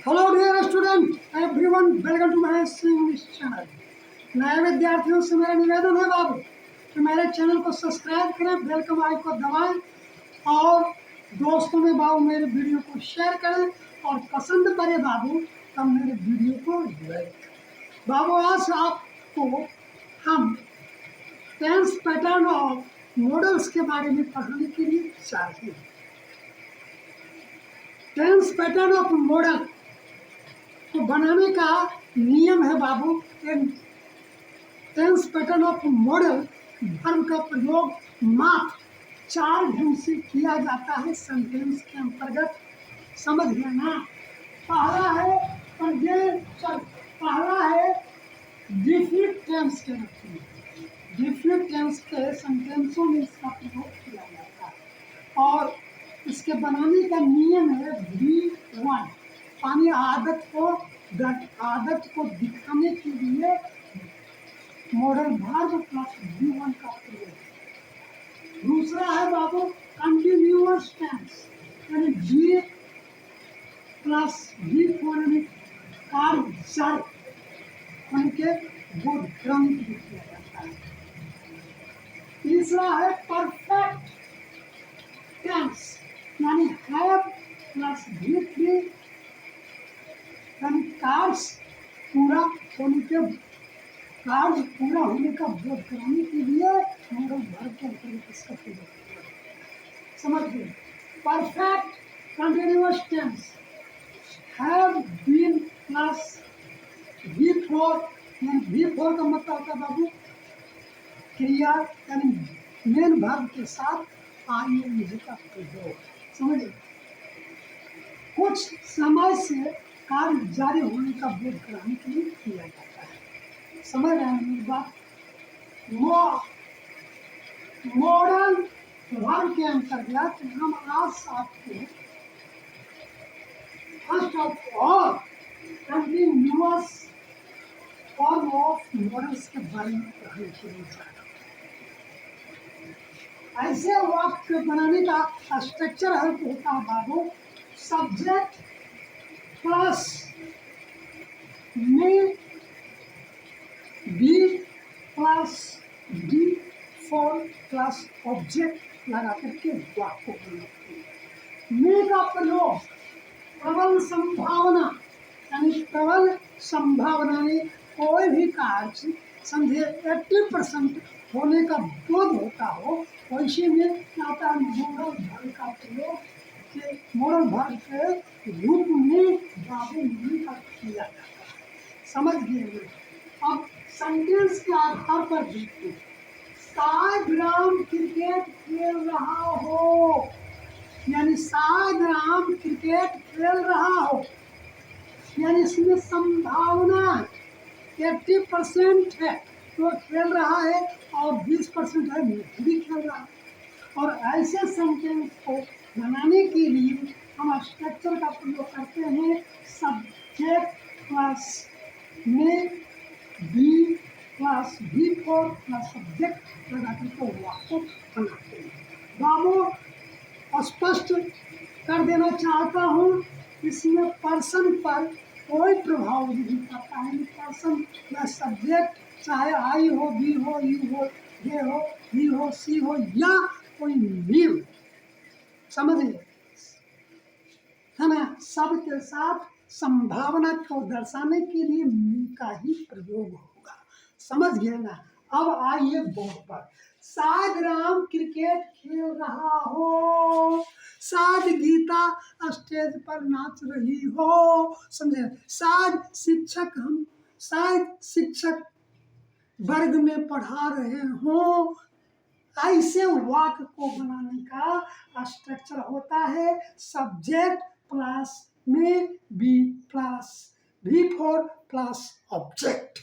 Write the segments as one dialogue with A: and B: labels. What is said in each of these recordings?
A: Hello dear student everyone, welcome to my English channel. नए विद्यार्थियों से मेरा निवेदन है बाबू कि मेरे चैनल को सब्सक्राइब करें, बेल का आइकन को दबाएं और दोस्तों में बाबू मेरे वीडियो को शेयर करें और पसंद करें बाबू तब मेरे वीडियो को लाइक करें। बाबू आज आपको हम टेंस पैटर्न और मॉडल्स के बारे में पढ़ाने के लिए चाहते हैं। टेंस पैटर्न ऑफ मॉडल को बनाने का नियम है बाबू। Tense pattern of modal verb का प्रयोग मात्र 4 ढंग से किया जाता है सेंटेंस के अंतर्गत। समझ गया ना। पहला है डिफिनिट टेंस के रूप में। डिफिनिट टेंस के सेंटेंसों में इसका प्रयोग किया जाता है और इसके बनाने का नियम है V1। यानी आदत को दिखाने के लिए मॉडल वर्ब प्लस V1 का प्रयोग। दूसरा है बाबू कंटिन्यूअस टेंस, यानी V प्लस V4 यानी कार्य उनके गुड क्रम किया जाता है। तीसरा है परफेक्ट टेंस, यानी हैव प्लस V3 यानी कार्य पूरा होने का बोध कराने के लिए मॉडल वर्ब के अंतर्गत इसका प्रयोग किया जाता है। समझ गए। Perfect continuous tense have been plus V4 यानी V4 का मतलब होता है बाबू क्रिया यानी मेन वर्ब के साथ ing का प्रयोग। समझ गए। कुछ समय से कार्य जारी होने का बोध कराने के लिए किया जाता है। समझ रहे हैं मेरी बात। मॉडल वर्ब के अंतर्गत हम आज आपको first of all continuous form of models के बारे में पढ़ने के लिए जा रहे हैं। ऐसे वाक्य बनाने का स्ट्रक्चर होता है बाबू सब्जेक्ट प्लस में be plus D four plus object लगा करके वाक्य बनाते हैं। में का प्रयोग प्रबल संभावना यानी प्रबल संभावना में कोई भी कार्य समझे 80% होने का बोध होता हो वैसे में क्या होता है मॉडल वर्ब का प्रयोग के मॉडल वर्ब के रूप में बाबू में का किया जाता है। समझ गए। अब सेंटेंस के आधार पर देखते शायद राम क्रिकेट खेल रहा हो, यानी शायद राम क्रिकेट खेल रहा हो यानी इसमें संभावना 80% है तो खेल रहा है और 20% है नहीं भी खेल रहा है। और ऐसे सेंटेंस को बनाने के लिए हम स्ट्रक्चर का प्रयोग करते हैं सब्जेक्ट प्लस में be plus V4 plus subject लगा करके वाक्य बनाते हैं। बाबू स्पष्ट कर देना चाहता हूँ इसमें पर्सन पर कोई प्रभाव नहीं पड़ता है। पर्सन या सब्जेक्ट चाहे आई हो बी हो यू हो ये हो बी हो सी हो या कोई भी हो। समझिए है ना। सबके साथ संभावना को दर्शाने के लिए मी का ही प्रयोग होगा। समझ गए ना। अब आइए बोर्ड पर शायद राम क्रिकेट खेल रहा हो, शायद गीता स्टेज पर नाच रही हो। समझे। शायद शिक्षक वर्ग में पढ़ा रहे हो। ऐसे वाक्य को बनाने का स्ट्रक्चर होता है सब्जेक्ट प्लस में be plus V4 plus object.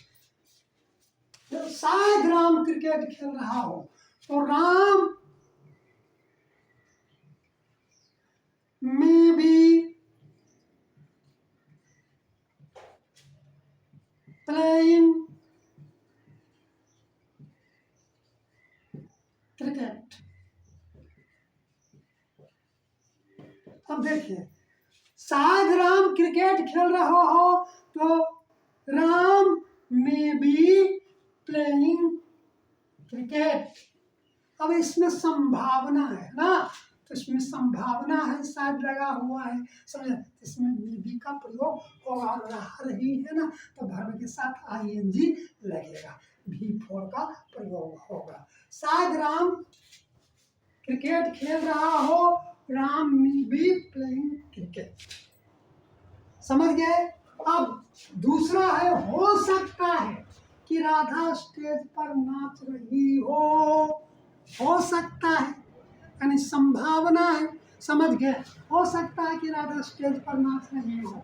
A: शायद राम क्रिकेट खेल रहा हो तो राम में भी प्लेइंग क्रिकेट। अब देखिए शायद राम क्रिकेट खेल रहा हो तो Ram may be playing cricket. अब इसमें संभावना है ना, तो इसमें संभावना है, शायद लगा हुआ है, समझ, इसमें मे बी का प्रयोग होगा, रहा रही है ना, तो वर्ब के साथ आईएनजी लगेगा, V4 का प्रयोग होगा। शायद राम क्रिकेट खेल रहा हो, Ram may be playing cricket. समझ गए। अब दूसरा है, हो सकता है कि राधा स्टेज पर नाच रही हो सकता है, यानी संभावना है। समझ गए। हो सकता है कि राधा स्टेज पर नाच रही हो,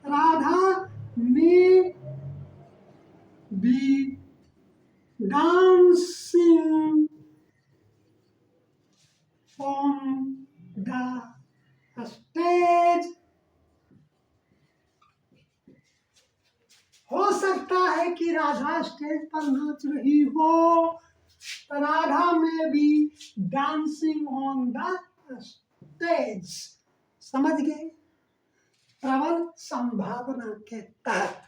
A: Radha may be dancing on the stage। हो सकता है कि राधा स्टेज पर नाच रही हो, तो राधा में भी डांसिंग ऑन द स्टेज। समझ गए। प्रबल संभावना के तहत।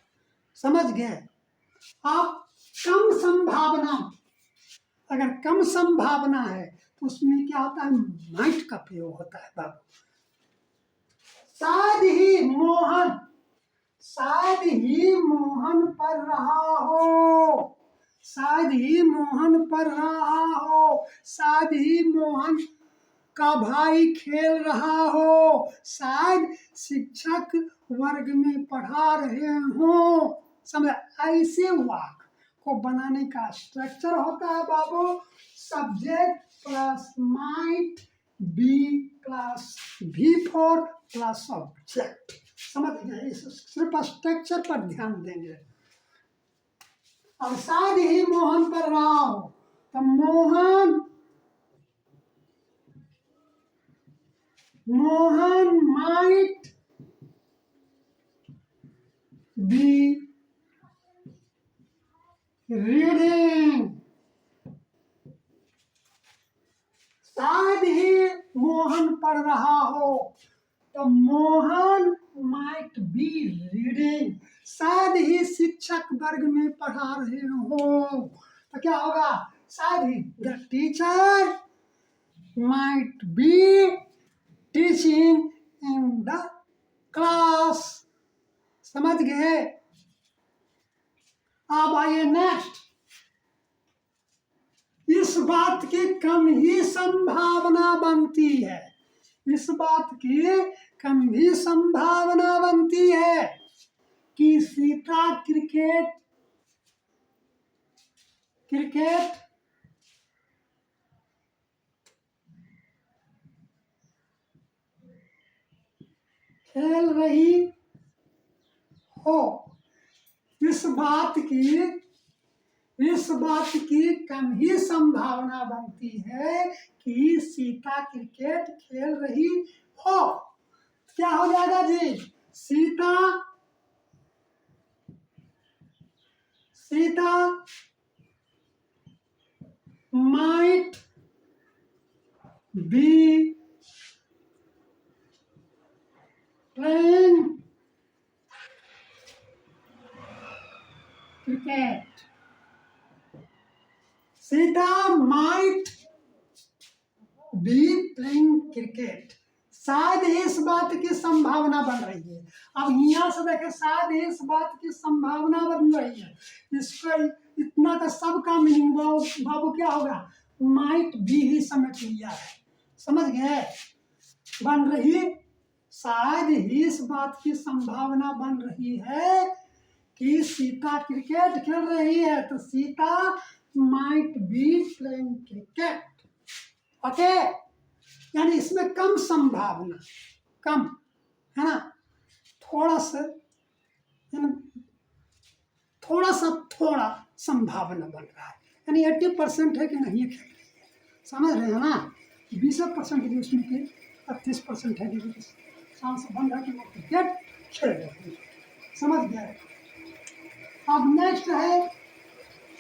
A: समझ गए। आप कम संभावना, अगर कम संभावना है तो उसमें क्या होता है, माइट का प्रयोग होता है बाबू। शायद ही मोहन पढ़ रहा हो, शायद ही मोहन पढ़ रहा हो, शायद ही मोहन का भाई खेल रहा हो, शायद शिक्षक वर्ग में पढ़ा रहे हो। समझ, ऐसे वाक्य को बनाने का स्ट्रक्चर होता है बाबू, subject plus might be plus V4 plus object. समझ गए। सिर्फ स्ट्रक्चर पर ध्यान देंगे। अब शायद ही मोहन पढ़ रहा हो, तो मोहन माइट बी रीडिंग। शायद ही मोहन पढ़ रहा हो, तो मोहन माइट बी रीडिंग। शायद ही शिक्षक वर्ग में पढ़ा रहे हो, तो क्या होगा, शायद ही the teacher might be teaching in the class. समझ गए। अब आइए नेक्स्ट। इस बात की कम ही संभावना बनती है, इस बात की कम ही संभावना बनती है कि सीता क्रिकेट खेल रही हो। इस बात की कम ही संभावना बनती है कि सीता क्रिकेट खेल रही हो। क्या हो जाएगा जी, Sita might be playing cricket. Sita might be playing cricket. शायद इस बात की संभावना बन रही है। अब यहाँ से देखें, शायद इस बात की संभावना बन रही है, इसका इतना का सबका मीनिंग बाबू क्या होगा, माइट बी ही समेट लिया है। समझ गए। बन रही, शायद ही इस बात की संभावना बन रही है कि सीता क्रिकेट खेल रही है, तो Sita might be playing cricket. Okay, यानी इसमें कम संभावना, कम है ना, थोड़ा संभावना बन रहा है, यानी 80% है कि नहीं खेल रही है। समझ रहे हैं ना। 20% है उसमें के 38% है कि चांस बन रहा है कि वो क्रिकेट खेल रहे हैं। समझ गए। अब नेक्स्ट है,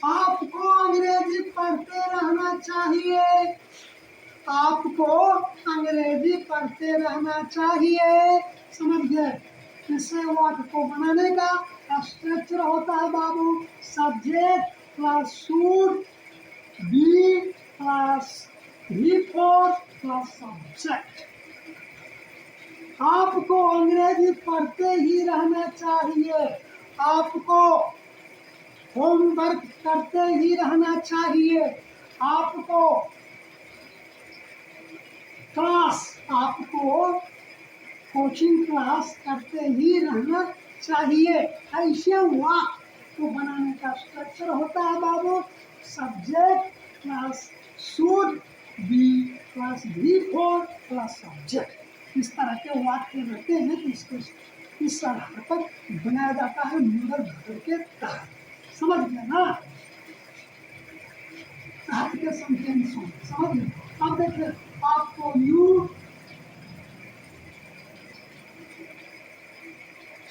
A: आपको अंग्रेजी पढ़ते रहना चाहिए, आपको अंग्रेजी पढ़ते रहना चाहिए। समझ गए? इससे वाक्य को बनाने का स्ट्रक्चर होता है बाबू, subject plus should be plus V four plus subject. आपको अंग्रेजी पढ़ते ही रहना चाहिए, आपको होमवर्क करते ही रहना चाहिए, आपको कोचिंग क्लास करते ही रहना चाहिए। ऐसे वाक्य को बनाने का स्ट्रक्चर होता है बाबू, subject plus should be plus V four plus subject. इस तरह के वाक्य रहते हैं तो इसको इस आधार पर बनाया जाता है मॉडल घटक के तहत। समझ गए ना? तहत के सेंटेंस समझ गए। अब देखिए, आपको यू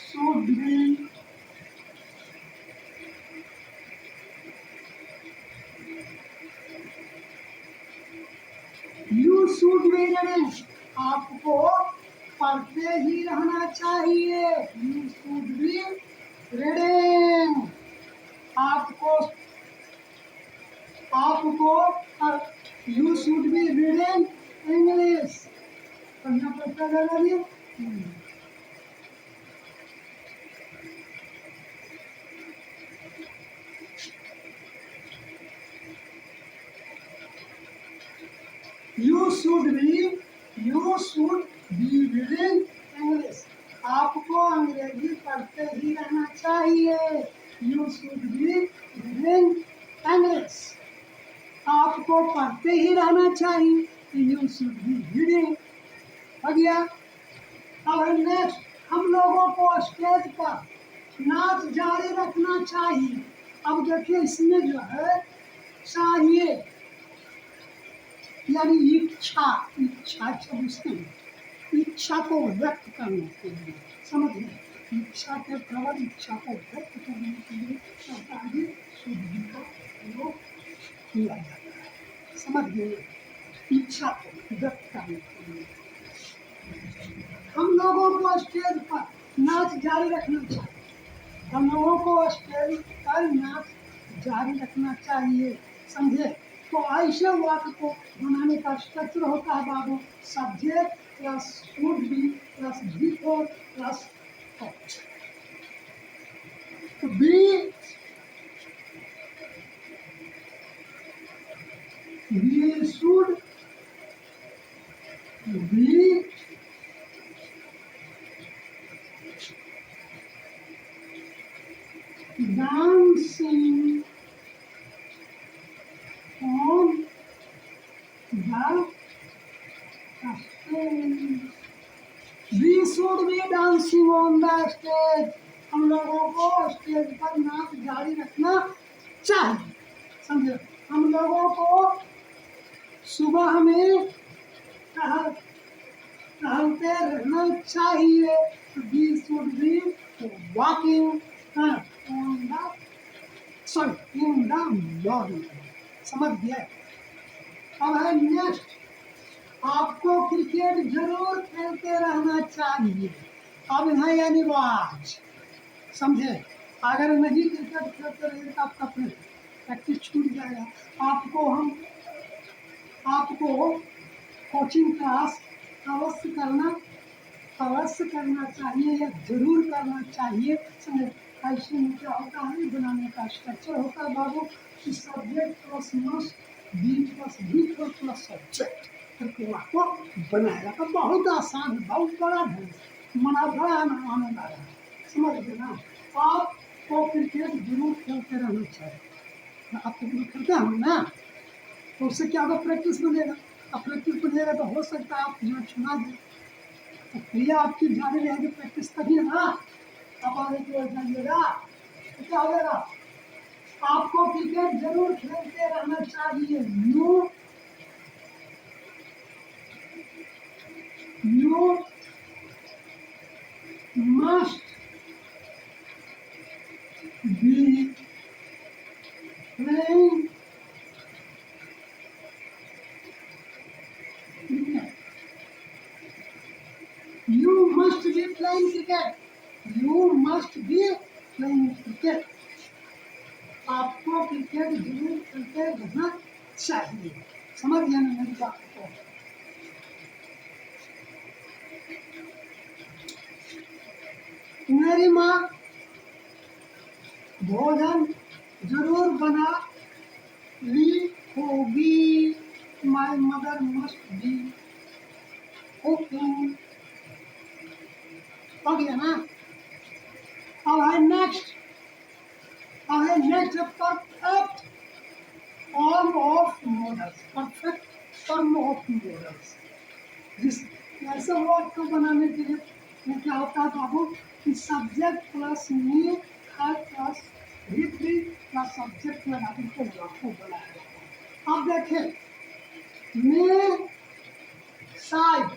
A: should be reading, आपको पढ़ते ही रहना चाहिए। You should be reading, आपको you should be reading English। पढ़ना पड़ता है ना? You should be reading English, आपको अंग्रेजी पढ़ते ही रहना चाहिए। You should be reading English, आपको पढ़ते ही रहना चाहिए। You should be reading। हो गया। अब नेक्स्ट, हम लोगों को स्टेज पर नाच जारी रखना चाहिए। अब देखिए, इसमें जो है चाहिए यानी इच्छा समझते हैं, इच्छा को व्यक्त करने के लिए। समझ गए? इच्छा के प्रबल इच्छा को व्यक्त करने के लिए शुद्धि का प्रयोग किया जाता है। समझ गए? इच्छा को व्यक्त करने के लिए हम लोगों को स्टेज पर नाच जारी रखना चाहिए। हम लोगों को स्टेज पर नाच जारी रखना चाहिए। समझे? तो ऐसे वाक्य को बनाने का स्ट्रक्चर होता है बाबू, subject plus should be plus V four plus be should be dancing on the stage। We should be dancing on the stage, हम लोगों को स्टेज पर नाच जारी रखना चाहिए। समझे? हम लोगों को सुबह में टहलते रहना चाहिए। We should be walking in the morning। समझ गया? अब है नेक्स्ट, आपको क्रिकेट जरूर खेलते रहना चाहिए। अब है यानी वाच। समझे? अगर नहीं क्रिकेट खेलते रहे तो आपका प्रैक्टिस छूट जाएगा। आपको कोचिंग क्लास अवश्य करना चाहिए या जरूर करना चाहिए। समझे? ऐसे में क्या होता है, बनाने का स्ट्रक्चर होता है बाबू, कि subject plus must be plus be plus subject करके आपको बनाएगा। तो बहुत आसान है, बहुत बड़ा है, बड़ा आनंद आ रहा है। समझ गए ना? आपको क्रिकेट जरूर खेलते रहना चाहिए। आप तो खेलते हैं ना, तो उससे क्या होगा, प्रैक्टिस बनेगा। अब प्रैक्टिस बनेगा तो हो सकता है आप यहाँ चुना दें, तो क्रिया आपकी जारी रहेगी, प्रैक्टिस तभी ना आप आगे की ओर जाइएगा। तो क्या हो जाएगा, आपको क्रिकेट जरूर खेलते रहना चाहिए। You must be playing playing cricket. You must be playing cricket. आपको क्रिकेट जरूर खेलते रहना चाहिए। समझ गया ना मेरी बात को? मेरी माँ भोजन जरूर बना ली होगी। My mother must be cooking. हो गया ना? अब है नेक्स्ट। अब है next perfect form of models. Perfect form of models जिस ऐसे वर्ड को बनाने के लिए में क्या होता है बाबू कि सब्जेक्ट प्लस मी है प्लस भी प्लस सब्जेक्ट लगा के आपको बनाया जाता है। अब देखें, मैं शायद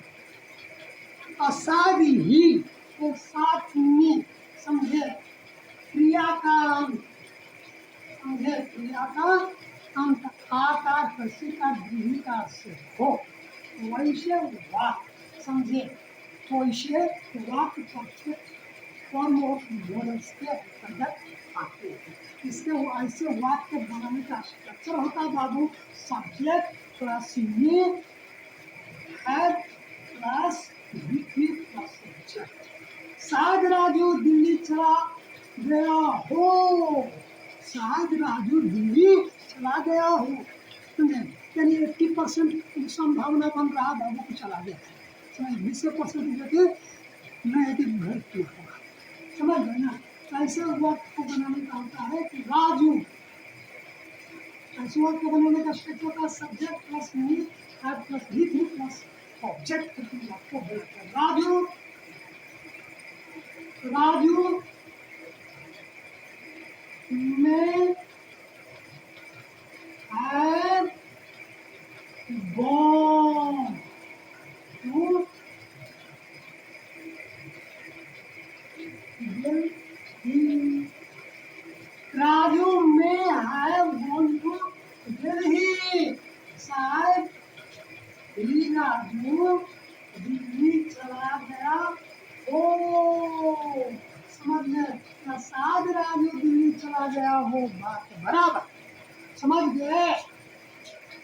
A: और शायद ही के साथ में समझे क्रिया का अंत। समझे क्रिया का अंत आकार कृषि का दीर्घ का से हो वैसे वाक्य। समझे तो इसे वाक्य परफेक्ट फॉर्म ऑफ मॉडल्स के अंतर्गत आते हैं। इसके ऐसे वाक्य बनाने का स्ट्रक्चर होता है बाबू, सब्जेक्ट प्लस मी है प्लस भी प्लस सब्जेक्ट। शायद राजू दिल्ली चला गया हो। शायद राजू दिल्ली चला गया हो। यानी 80% संभावना बन रहा बाबू को चला गया है। 20% देखे नेगेटिव भेज किया होगा। समझ गए ना? ऐसे वर्ड को बनाने का होता है कि राजू। ऐसे वर्ड को बनाने का स्ट्रक्चर का सब्जेक्ट प्लस मी है प्लस भी प्लस ऑब्जेक्ट आपको बोलते हैं। राजू राजू में है गॉन टू दिल्ली। राजू में है गॉन टू दिल्ली। शायद ही राजू दिल्ली चला गया हो। समझ गए? शायद राजू दिल्ली चला गया हो, बात बराबर। समझ गए?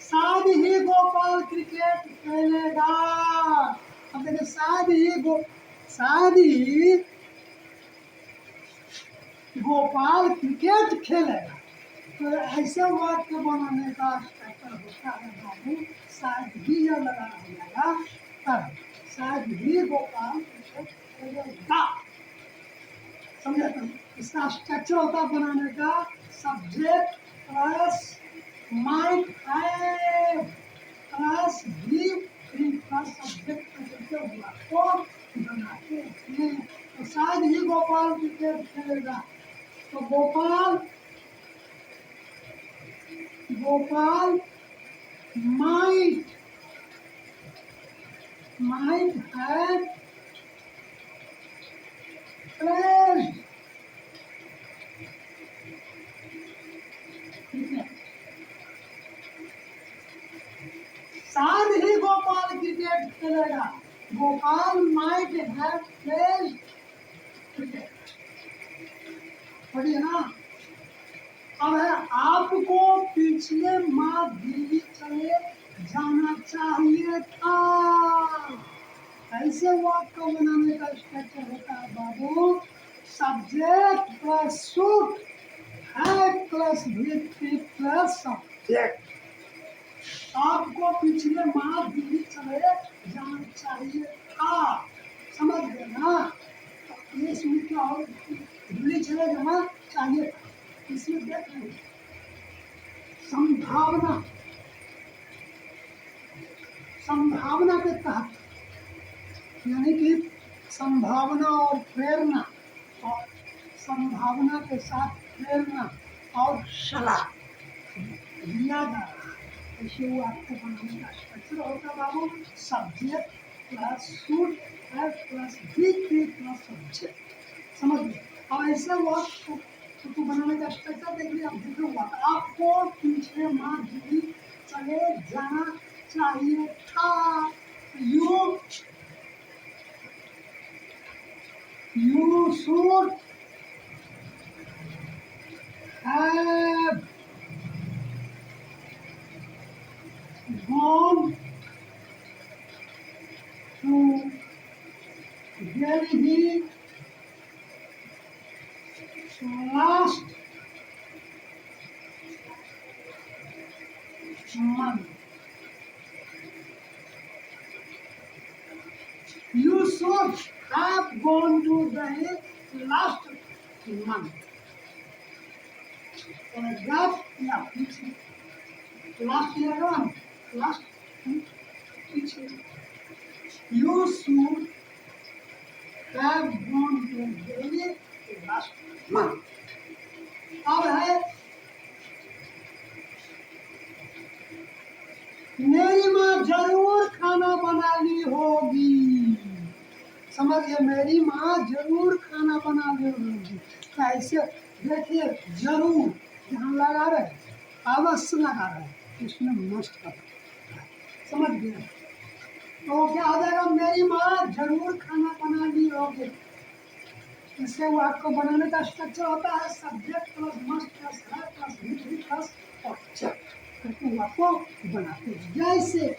A: शायद ही गोपाल क्रिकेट खेलेगा। अब देखिए शायद ही गोपाल क्रिकेट खेलेगा। तो ऐसे वर्ड के बनाने का स्ट्रक्चर होता है बाबू, शायद ही जब लगाना हो जाएगा तब शायद ही गोपाल क्रिकेट खेलेगा। समझे? तो इसका स्ट्रक्चर होता है बनाने का subject plus might have plus भी प्लस सब्जेक्ट करके हुआ तो बनाते हैं। तो शायद ही गोपाल क्रिकेट खेलेगा। तो Gopal might have played cricket. शायद ही गोपाल क्रिकेट खेलेगा। Gopal might have played cricket. बढ़िया ना? अब है आपको पिछले माह दिल्ली चले जाना चाहिए था। ऐसे वाक्य को बनाने का स्ट्रक्चर होता है बाबू, सब्जेक्ट प्लस सूट है प्लस भी प्लस सब्जेक्ट। आपको पिछले माह दिल्ली चले जाना चाहिए था। समझ गए ना? तो ये इसमें क्या हो, दिल्ली चले जाना चाहिए था। इसमें देख रहे संभावना के तहत, यानी कि संभावना और प्रेरणा, और संभावना के साथ प्रेरणा और सलाह दिया जा रहा है। ऐसे वो आपको बनाने का स्ट्रक्चर होता है बाबू, सब्जेक्ट प्लस सूट है प्लस भी प्लस सब्जेक्ट। समझ गए? और ऐसे वर्ड को बनाने का स्ट्रक्चर देख लिया। देखे हुआ आपको पिछले माह दिल्ली चले जाना चाहिए था। You You should have gone to Delhi last month. You should have gone to Delhi last month. That, yeah, last year on, last you should have gone to Delhi last month. अब है मेरी माँ जरूर खाना बना ली होगी। समझ गए, मेरी माँ जरूर खाना बना ली होगी। ऐसे देखिए, जरूर यहाँ लगा रहे, अवश्य लगा रहे, इसमें मस्त का समझ गए। तो क्या आ जाएगा, मेरी माँ जरूर खाना बना ली होगी। इससे वो आपको बनाने का स्ट्रक्चर होता है सब्जेक्ट प्लस मस्ट प्लस है प्लस भी प्लस ऑब्जेक्ट करके वो आपको बनाते हैं। जैसे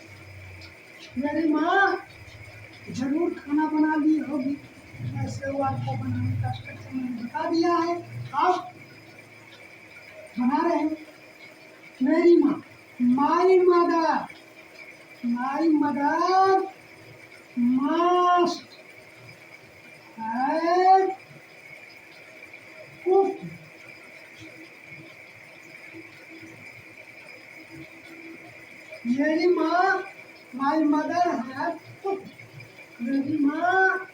A: मेरी माँ जरूर खाना बना ली होगी, ऐसे वो आपको बनाने का स्ट्रक्चर मैंने बता दिया है, आप बना रहे हैं। मेरी माँ, my mother, my mother must have cooked मेरी माँ, माई मदर है कुक, मेरी माँ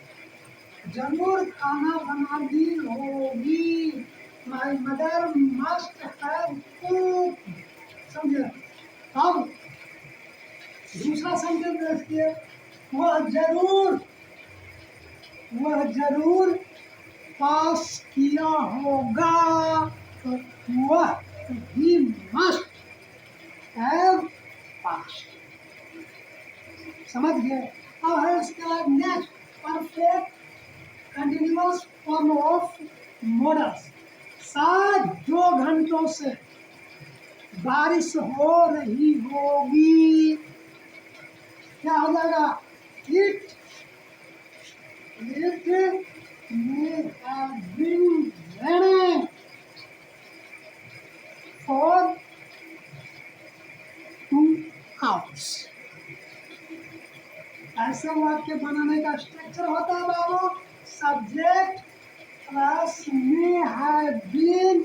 A: जरूर खाना बना दी होगी। My mother must have cook. समझे? अब दूसरा सेंटेंस देखिए, वह जरूर पास किया होगा। तो वह ही मस्ट हैव पास। समझ गए? अब है इसके बाद next perfect continuous form of models. शायद 2 घंटों से बारिश हो रही होगी। क्या हो जाएगा? It may have been raining for 2 hours। ऐसे वाक्य बनाने का स्ट्रक्चर होता है बाबू, subject plus may have been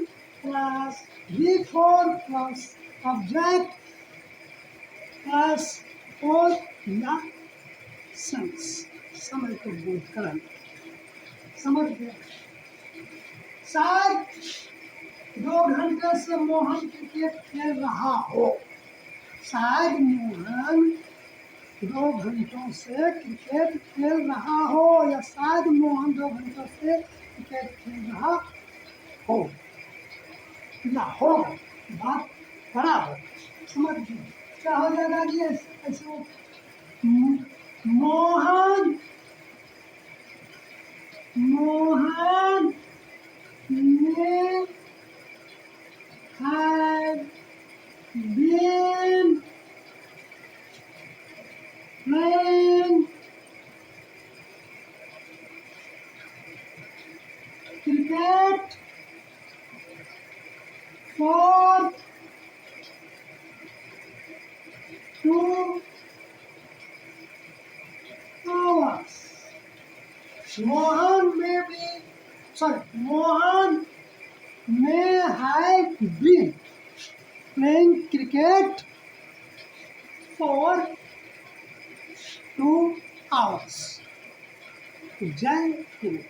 A: plus before plus object plus और या सेंस। समझ को बोध करना, समझ गए? शायद 2 घंटे से मोहन क्रिकेट खेल रहा हो। शायद मोहन 2 घंटों से क्रिकेट खेल रहा हो, या शायद मोहन 2 घंटों से क्रिकेट खेल रहा हो या हो, बात बड़ा हो। समझ गए? क्या हो जाएगा जी? ऐसे Mohan may have been playing cricket for 2 hours। Mohan may have been playing cricket for 2 hours। जय हिंद।